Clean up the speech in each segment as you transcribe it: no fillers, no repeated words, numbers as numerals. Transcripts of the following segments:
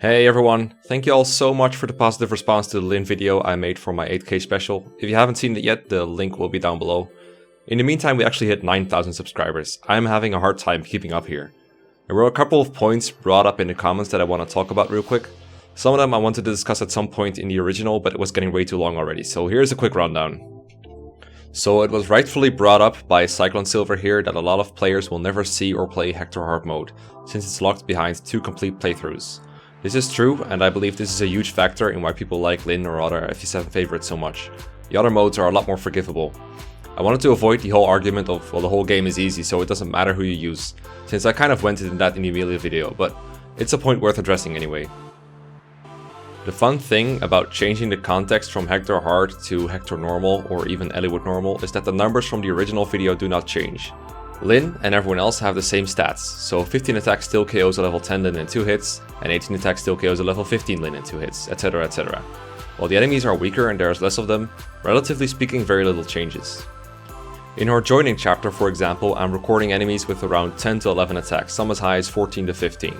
Hey everyone, thank you all so much for the positive response to the Lyn video I made for my 8K special. If you haven't seen it yet, the link will be down below. In the meantime, we actually hit 9,000 subscribers. I'm having a hard time keeping up here. There were a couple of points brought up in the comments that I want to talk about real quick. Some of them I wanted to discuss at some point in the original, but it was getting way too long already, so here's a quick rundown. So it was rightfully brought up by Cyclone Silver here that a lot of players will never see or play Hector Hard mode, since it's locked behind 2 complete playthroughs. This is true, and I believe this is a huge factor in why people like Lyn or other FE7 favorites so much. The other modes are a lot more forgivable. I wanted to avoid the whole argument of, well, the whole game is easy, so it doesn't matter who you use, since I kind of went into that in the Amelia video, but it's a point worth addressing anyway. The fun thing about changing the context from Hector Hard to Hector Normal or even Eliwood Normal is that the numbers from the original video do not change. Lyn and everyone else have the same stats, so 15 attack still KOs a level 10 Lyn in 2 hits, and 18 attack still KOs a level 15 Lyn in 2 hits, etc, etc. While the enemies are weaker and there's less of them, relatively speaking very little changes. In our joining chapter, for example, I'm recording enemies with around 10 to 11 attacks, some as high as 14 to 15.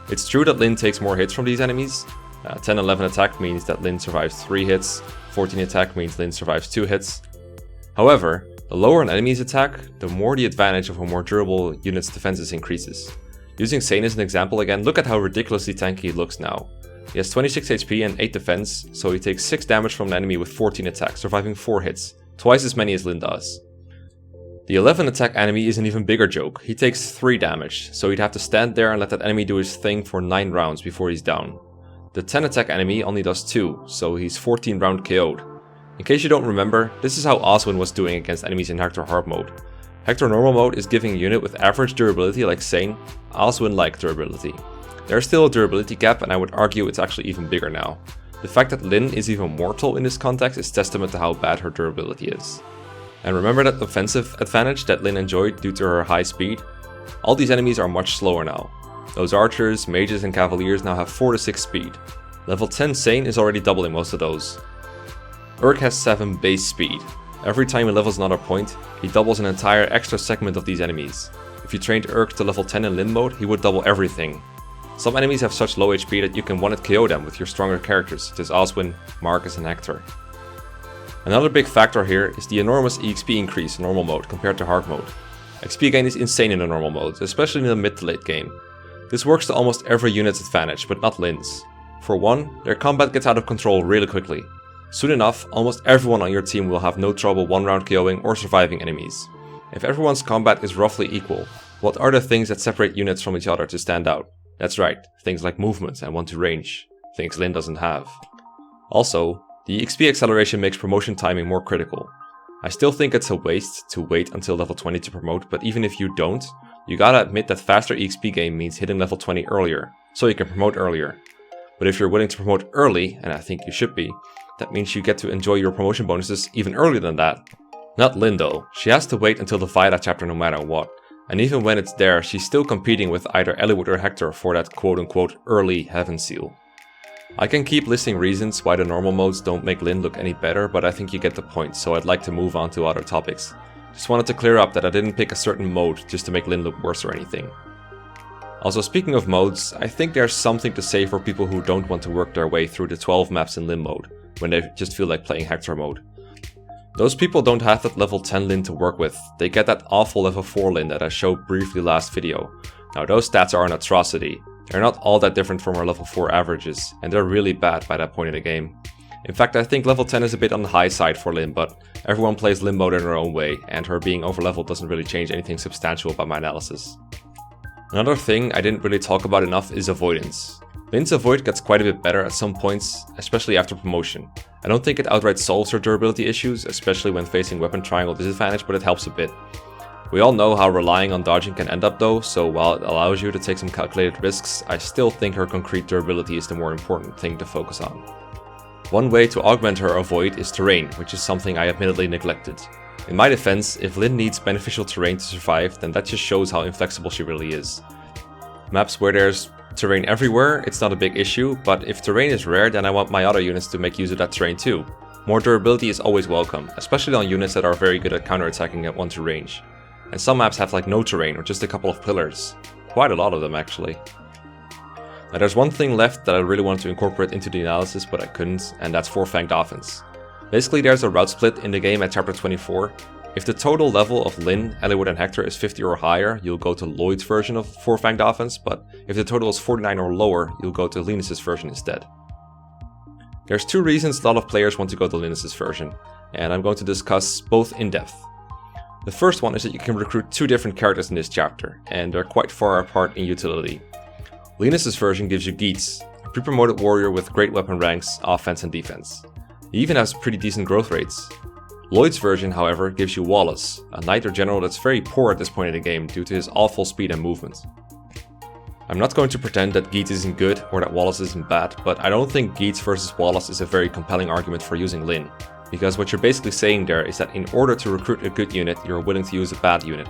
It's true that Lyn takes more hits from these enemies. 10-11 attack means that Lyn survives 3 hits, 14 attack means Lyn survives 2 hits. However, the lower an enemy's attack, the more the advantage of a more durable unit's defenses increases. Using Sane as an example again, look at how ridiculously tanky he looks now. He has 26 HP and 8 defense, so he takes 6 damage from an enemy with 14 attack, surviving 4 hits, twice as many as Lyn does. The 11 attack enemy is an even bigger joke. He takes 3 damage, so he'd have to stand there and let that enemy do his thing for 9 rounds before he's down. The 10 attack enemy only does 2, so he's 14 round KO'd. In case you don't remember, this is how Oswin was doing against enemies in Hector Hard mode. Hector Normal mode is giving a unit with average durability like Sane, Oswin-like durability. There's still a durability gap, and I would argue it's actually even bigger now. The fact that Lyn is even mortal in this context is testament to how bad her durability is. And remember that offensive advantage that Lyn enjoyed due to her high speed? All these enemies are much slower now. Those archers, mages and cavaliers now have 4 to 6 speed. Level 10 Sane is already doubling most of those. Urk has 7 base speed. Every time he levels another point, he doubles an entire extra segment of these enemies. If you trained Urk to level 10 in Lyn mode, he would double everything. Some enemies have such low HP that you can one-hit KO them with your stronger characters, such as Oswin, Marcus and Hector. Another big factor here is the enormous EXP increase in normal mode compared to hard mode. XP gain is insane in the normal mode, especially in the mid to late game. This works to almost every unit's advantage, but not Lyn's. For one, their combat gets out of control really quickly. Soon enough, almost everyone on your team will have no trouble 1-round KOing or surviving enemies. If everyone's combat is roughly equal, what are the things that separate units from each other to stand out? That's right, things like movement and 1-to range, things Lyn doesn't have. Also, the XP acceleration makes promotion timing more critical. I still think it's a waste to wait until level 20 to promote, but even if you don't, you gotta admit that faster XP gain means hitting level 20 earlier, so you can promote earlier. But if you're willing to promote early, and I think you should be, that means you get to enjoy your promotion bonuses even earlier than that. Not Lyn though, she has to wait until the Vida chapter no matter what, and even when it's there, she's still competing with either Eliwood or Hector for that quote-unquote early heaven seal. I can keep listing reasons why the normal modes don't make Lyn look any better, but I think you get the point, so I'd like to move on to other topics. Just wanted to clear up that I didn't pick a certain mode just to make Lyn look worse or anything. Also, speaking of modes, I think there's something to say for people who don't want to work their way through the 12 maps in Lyn mode, when they just feel like playing Hector mode. Those people don't have that level 10 Lyn to work with, they get that awful level 4 Lyn that I showed briefly last video. Now those stats are an atrocity. They're not all that different from our level 4 averages, and they're really bad by that point in the game. In fact, I think level 10 is a bit on the high side for Lyn, but everyone plays Lyn mode in their own way, and her being overleveled doesn't really change anything substantial about my analysis. Another thing I didn't really talk about enough is Avoidance. Lyn's Avoid gets quite a bit better at some points, especially after promotion. I don't think it outright solves her durability issues, especially when facing weapon triangle disadvantage, but it helps a bit. We all know how relying on dodging can end up though, so while it allows you to take some calculated risks, I still think her concrete durability is the more important thing to focus on. One way to augment her Avoid is terrain, which is something I admittedly neglected. In my defense, if Lyn needs beneficial terrain to survive, then that just shows how inflexible she really is. Maps where there's terrain everywhere, it's not a big issue, but if terrain is rare, then I want my other units to make use of that terrain too. More durability is always welcome, especially on units that are very good at counterattacking at 1-to range. And some maps have like no terrain or just a couple of pillars. Quite a lot of them actually. Now there's one thing left that I really wanted to incorporate into the analysis but I couldn't, and that's Four Fanged Offense. Basically there's a route split in the game at chapter 24. If the total level of Lyn, Eliwood and Hector is 50 or higher, you'll go to Lloyd's version of Four Fanged Offense, but if the total is 49 or lower, you'll go to Lyn's version instead. There's two reasons a lot of players want to go to Lyn's version, and I'm going to discuss both in depth. The first one is that you can recruit two different characters in this chapter, and they're quite far apart in utility. Lyn's version gives you Geats, a pre-promoted warrior with great weapon ranks, offense and defense. He even has pretty decent growth rates. Lloyd's version, however, gives you Wallace, a knight or general that's very poor at this point in the game due to his awful speed and movement. I'm not going to pretend that Geats isn't good or that Wallace isn't bad, but I don't think Geats versus Wallace is a very compelling argument for using Lyn, because what you're basically saying there is that in order to recruit a good unit, you're willing to use a bad unit.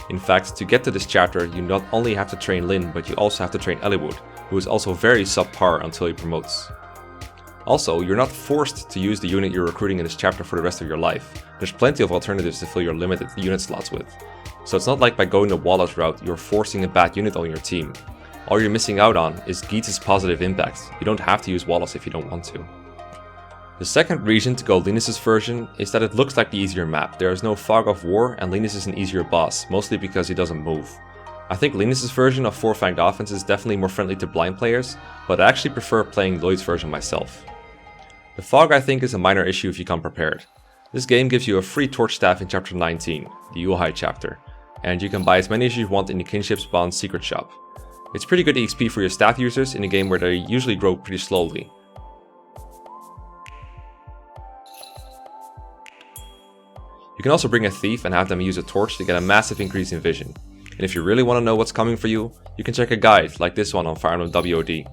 In fact, to get to this chapter, you not only have to train Lyn, but you also have to train Eliwood, who is also very subpar until he promotes. Also, you're not forced to use the unit you're recruiting in this chapter for the rest of your life. There's plenty of alternatives to fill your limited unit slots with. So it's not like by going the Wallace route, you're forcing a bad unit on your team. All you're missing out on is Geats' positive impact. You don't have to use Wallace if you don't want to. The second reason to go Lyn's version is that it looks like the easier map. There is no fog of war and Lyn's is an easier boss, mostly because he doesn't move. I think Lyn's version of Four Fanged Offense is definitely more friendly to blind players, but I actually prefer playing Lloyd's version myself. The fog I think is a minor issue if you come prepared. This game gives you a free torch staff in chapter 19, the Uahai chapter, and you can buy as many as you want in the Kinship Spawn secret shop. It's pretty good XP for your staff users in a game where they usually grow pretty slowly. You can also bring a thief and have them use a torch to get a massive increase in vision. And if you really want to know what's coming for you, you can check a guide like this one on Fire Emblem WOD.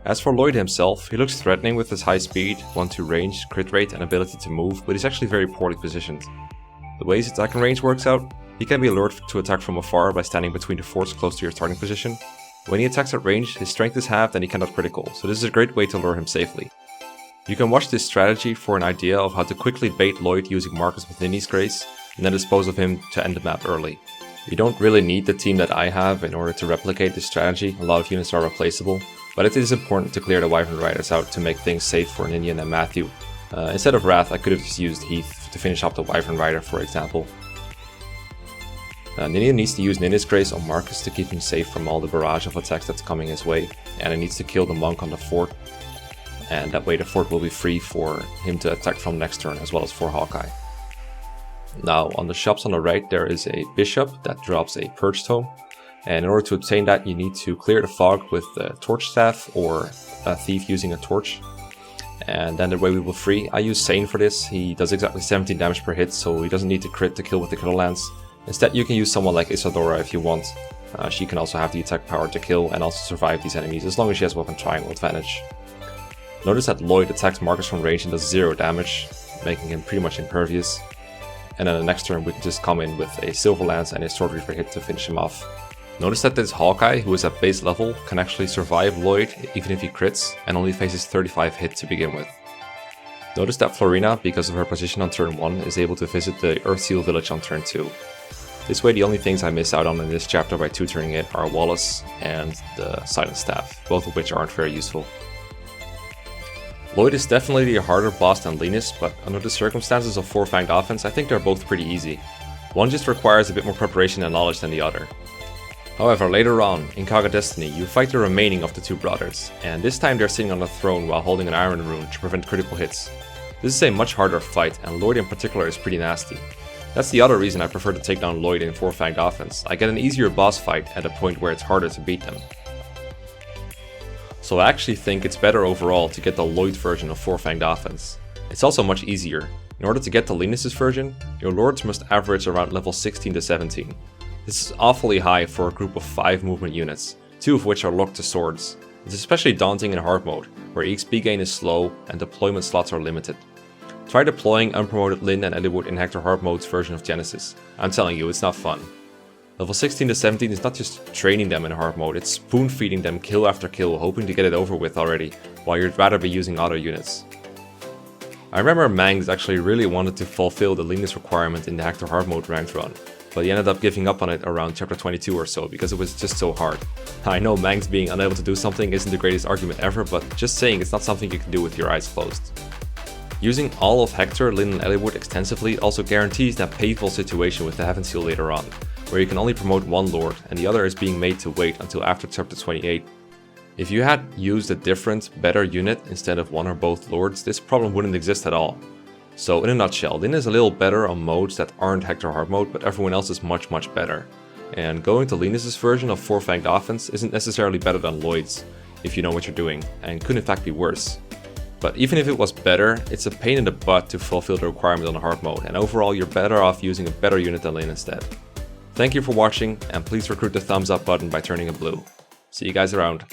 As for Lloyd himself, he looks threatening with his high speed, 1-2 range, crit rate and ability to move, but he's actually very poorly positioned. The way his attacking range works out, he can be lured to attack from afar by standing between the forts close to your starting position. When he attacks at range, his strength is halved and he cannot critical, so this is a great way to lure him safely. You can watch this strategy for an idea of how to quickly bait Lloyd using Marcus with Ninni's Grace, and then dispose of him to end the map early. You don't really need the team that I have in order to replicate this strategy, a lot of units are replaceable, but it is important to clear the Wyvern Riders out to make things safe for Ninian and Matthew. Instead of Wrath, I could have just used Heath to finish off the Wyvern Rider, for example. Ninian needs to use Ninni's Grace on Marcus to keep him safe from all the barrage of attacks that's coming his way, and he needs to kill the monk on the fort, and that way the fort will be free for him to attack from next turn, as well as for Hawkeye. Now, on the shops on the right there is a bishop that drops a Purge Tome, and in order to obtain that you need to clear the fog with the torch staff or a thief using a torch. And then the way we will free, I use Sane for this. He does exactly 17 damage per hit, so he doesn't need to crit to kill with the Killer Lance. Instead you can use someone like Isadora if you want. She can also have the attack power to kill and also survive these enemies as long as she has weapon triangle advantage. Notice that Lloyd attacks Marcus from range and does 0 damage, making him pretty much impervious. And then the next turn we can just come in with a Silver Lance and a Sword Reaper hit to finish him off. Notice that this Hawkeye, who is at base level, can actually survive Lloyd even if he crits and only faces 35 hit to begin with. Notice that Florina, because of her position on turn 1, is able to visit the Earthseal village on turn 2. This way the only things I miss out on in this chapter by tutoring it are Wallace and the Silent Staff, both of which aren't very useful. Lloyd is definitely a harder boss than Lyn's, but under the circumstances of Four Fanged Offense, I think they're both pretty easy. One just requires a bit more preparation and knowledge than the other. However, later on, in Kaga Destiny, you fight the remaining of the two brothers, and this time they're sitting on a throne while holding an Iron Rune to prevent critical hits. This is a much harder fight, and Lloyd in particular is pretty nasty. That's the other reason I prefer to take down Lloyd in Four Fanged Offense. I get an easier boss fight at a point where it's harder to beat them. So I actually think it's better overall to get the Lloyd version of Four Fanged Offense. It's also much easier. In order to get the Lyn's version, your lords must average around level 16 to 17. This is awfully high for a group of 5 movement units, 2 of which are locked to swords. It's especially daunting in hard mode, where EXP gain is slow and deployment slots are limited. Try deploying unpromoted Lyn and Eliwood in Hector hard mode's version of Genesis. I'm telling you, it's not fun. Level 16 to 17 is not just training them in hard mode, it's spoon feeding them kill after kill, hoping to get it over with already, while you'd rather be using auto units. I remember Mangs actually really wanted to fulfill the Lyn's requirement in the Hector hard mode ranked run, but he ended up giving up on it around chapter 22 or so because it was just so hard. I know Mangs being unable to do something isn't the greatest argument ever, but just saying it's not something you can do with your eyes closed. Using all of Hector, Lyn, and Eliwood extensively also guarantees that painful situation with the Heaven Seal later on, where you can only promote one lord and the other is being made to wait until after chapter 28. If you had used a different, better unit instead of one or both lords, this problem wouldn't exist at all. So in a nutshell, Lyn is a little better on modes that aren't Hector hard mode, but everyone else is much better. And going to Linus' version of Four Fanged Offense isn't necessarily better than Lloyd's, if you know what you're doing, and could in fact be worse. But even if it was better, it's a pain in the butt to fulfill the requirement on the hard mode, and overall you're better off using a better unit than Lyn instead. Thank you for watching, and please recruit the thumbs up button by turning it blue. See you guys around.